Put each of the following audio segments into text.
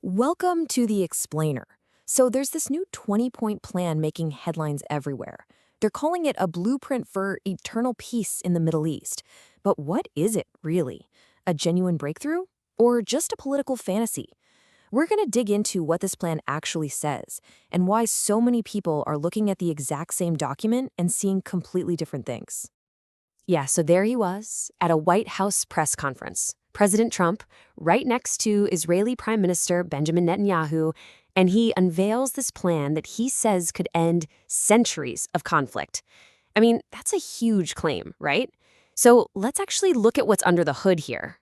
Welcome to the Explainer. So there's this new 20-point plan making headlines everywhere. They're calling it a blueprint for eternal peace in the Middle East. But what is it, really? A genuine breakthrough? Or just a political fantasy? We're going to dig into what this plan actually says and why so many people are looking at the exact same document and seeing completely different things. Yeah, so there he was at a White House press conference. President Trump, right next to Israeli Prime Minister Benjamin Netanyahu, and he unveils this plan that he says could end centuries of conflict. I mean, that's a huge claim, right? So let's actually look at what's under the hood here.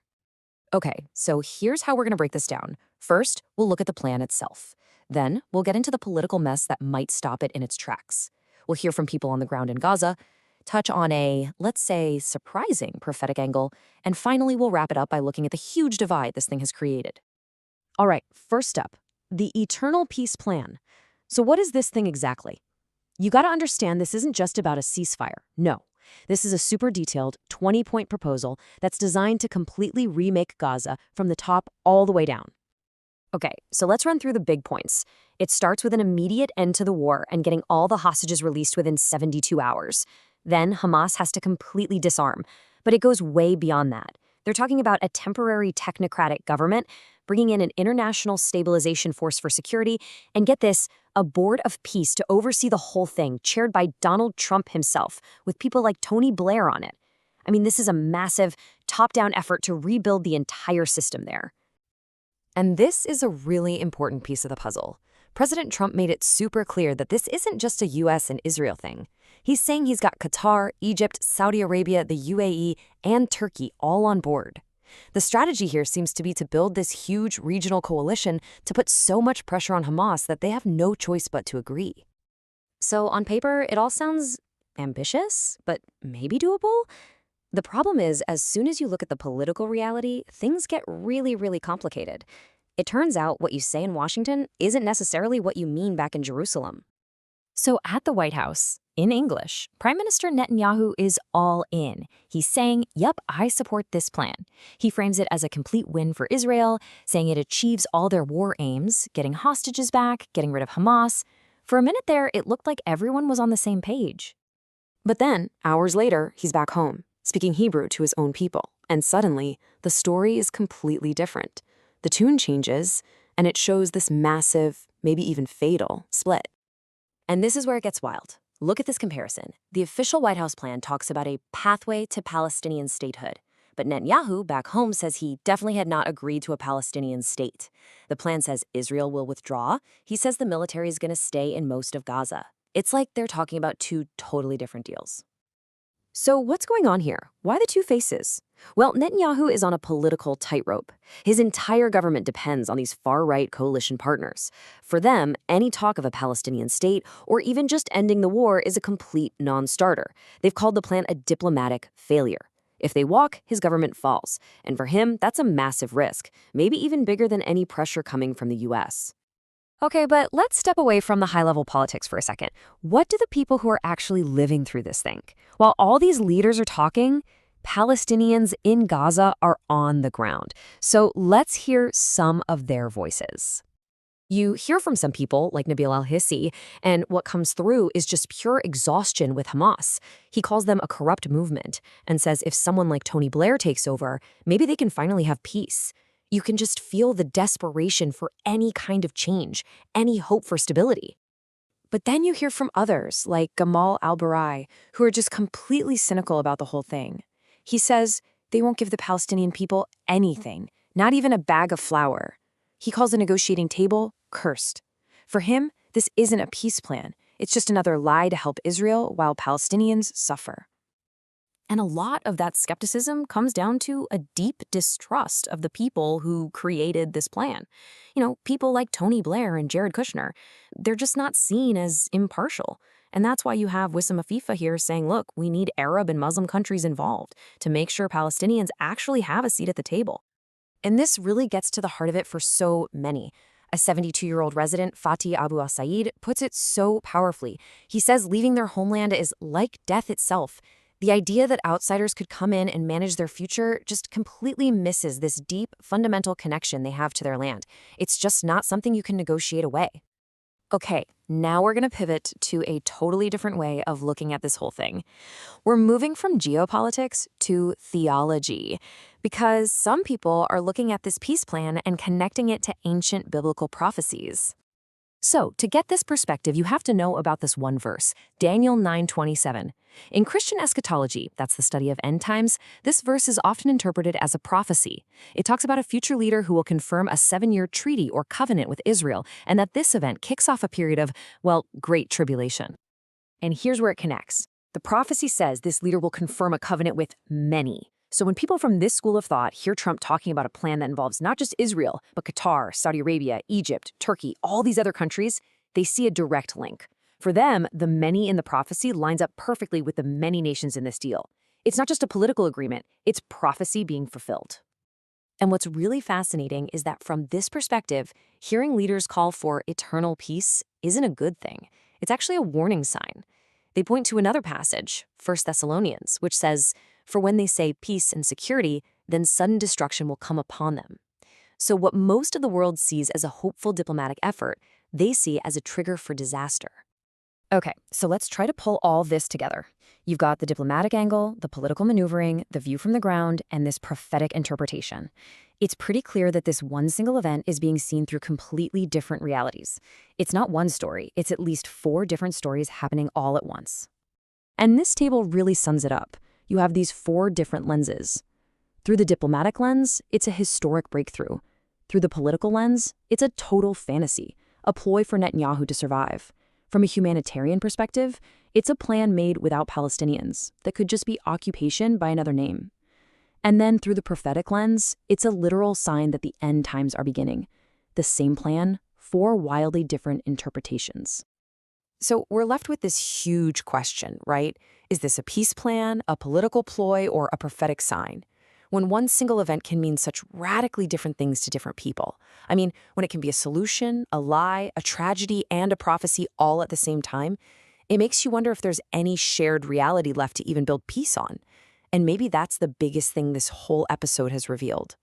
Okay, so here's how we're going to break this down. First, we'll look at the plan itself. Then, we'll get into the political mess that might stop it in its tracks. We'll hear from people on the ground in Gaza, touch on a, let's say, surprising prophetic angle, and finally we'll wrap it up by looking at the huge divide this thing has created. All right, first up, the Eternal Peace Plan. So what is this thing exactly? You gotta understand this isn't just about a ceasefire. No, this is a super detailed 20-point proposal that's designed to completely remake Gaza from the top all the way down. Okay, so let's run through the big points. It starts with an immediate end to the war and getting all the hostages released within 72 hours. Then Hamas has to completely disarm, but it goes way beyond that. They're talking about a temporary technocratic government, bringing in an international stabilization force for security, and get this, a board of peace to oversee the whole thing, chaired by Donald Trump himself, with people like Tony Blair on it. I mean, this is a massive, top-down effort to rebuild the entire system there. And this is a really important piece of the puzzle. President Trump made it super clear that this isn't just a US and Israel thing. He's saying he's got Qatar, Egypt, Saudi Arabia, the UAE, and Turkey all on board. The strategy here seems to be to build this huge regional coalition to put so much pressure on Hamas that they have no choice but to agree. So on paper, it all sounds ambitious, but maybe doable? The problem is, as soon as you look at the political reality, things get really, really complicated. It turns out what you say in Washington isn't necessarily what you mean back in Jerusalem. So at the White House, in English, Prime Minister Netanyahu is all in. He's saying, yep, I support this plan. He frames it as a complete win for Israel, saying it achieves all their war aims, getting hostages back, getting rid of Hamas. For a minute there, it looked like everyone was on the same page. But then, hours later, he's back home, speaking Hebrew to his own people. And suddenly, the story is completely different. The tune changes, and it shows this massive, maybe even fatal, split. And this is where it gets wild. Look at this comparison. The official White House plan talks about a pathway to Palestinian statehood. But Netanyahu back home says he definitely had not agreed to a Palestinian state. The plan says Israel will withdraw. He says the military is going to stay in most of Gaza. It's like they're talking about two totally different deals. So what's going on here? Why the two faces? Well, Netanyahu is on a political tightrope. His entire government depends on these far-right coalition partners. For them, any talk of a Palestinian state or even just ending the war is a complete non-starter. They've called the plan a diplomatic failure. If they walk, his government falls. And for him, that's a massive risk, maybe even bigger than any pressure coming from the US. Okay, but let's step away from the high-level politics for a second. What do the people who are actually living through this think? While all these leaders are talking, Palestinians in Gaza are on the ground. So let's hear some of their voices. You hear from some people, like Nabil al-Hissi, and what comes through is just pure exhaustion with Hamas. He calls them a corrupt movement and says if someone like Tony Blair takes over, maybe they can finally have peace. You can just feel the desperation for any kind of change, any hope for stability. But then you hear from others, like Gamal al-Barai, who are just completely cynical about the whole thing. He says they won't give the Palestinian people anything, not even a bag of flour. He calls the negotiating table cursed. For him, this isn't a peace plan. It's just another lie to help Israel while Palestinians suffer. And a lot of that skepticism comes down to a deep distrust of the people who created this plan. You know, people like Tony Blair and Jared Kushner, they're just not seen as impartial. And that's why you have Wissam Afifa here saying, look, we need Arab and Muslim countries involved to make sure Palestinians actually have a seat at the table. And this really gets to the heart of it for so many. A 72-year-old resident, Fatih Abu Al-Said, puts it so powerfully. He says leaving their homeland is like death itself. The idea that outsiders could come in and manage their future just completely misses this deep, fundamental connection they have to their land. It's just not something you can negotiate away. Okay, now we're going to pivot to a totally different way of looking at this whole thing. We're moving from geopolitics to theology, because some people are looking at this peace plan and connecting it to ancient biblical prophecies. So, to get this perspective, you have to know about this one verse, Daniel 9:27. In Christian eschatology, that's the study of end times, this verse is often interpreted as a prophecy. It talks about a future leader who will confirm a 7-year treaty or covenant with Israel, and that this event kicks off a period of, well, great tribulation. And here's where it connects. The prophecy says this leader will confirm a covenant with many. So when people from this school of thought hear Trump talking about a plan that involves not just Israel, but Qatar, Saudi Arabia, Egypt, Turkey, all these other countries, they see a direct link. For them, the many in the prophecy lines up perfectly with the many nations in this deal. It's not just a political agreement, it's prophecy being fulfilled. And what's really fascinating is that from this perspective, hearing leaders call for eternal peace isn't a good thing. It's actually a warning sign. They point to another passage, 1 Thessalonians, which says, "For when they say peace and security, then sudden destruction will come upon them." So what most of the world sees as a hopeful diplomatic effort, they see as a trigger for disaster. Okay, so let's try to pull all this together. You've got the diplomatic angle, the political maneuvering, the view from the ground, and this prophetic interpretation. It's pretty clear that this one single event is being seen through completely different realities. It's not one story, it's at least 4 different stories happening all at once. And this table really sums it up. You have these 4 different lenses. Through the diplomatic lens, it's a historic breakthrough. Through the political lens, it's a total fantasy, a ploy for Netanyahu to survive. From a humanitarian perspective, it's a plan made without Palestinians that could just be occupation by another name. And then through the prophetic lens, it's a literal sign that the end times are beginning. The same plan, 4 wildly different interpretations. So we're left with this huge question, right? Is this a peace plan, a political ploy, or a prophetic sign? When one single event can mean such radically different things to different people. I mean, when it can be a solution, a lie, a tragedy, and a prophecy all at the same time, it makes you wonder if there's any shared reality left to even build peace on. And maybe that's the biggest thing this whole episode has revealed.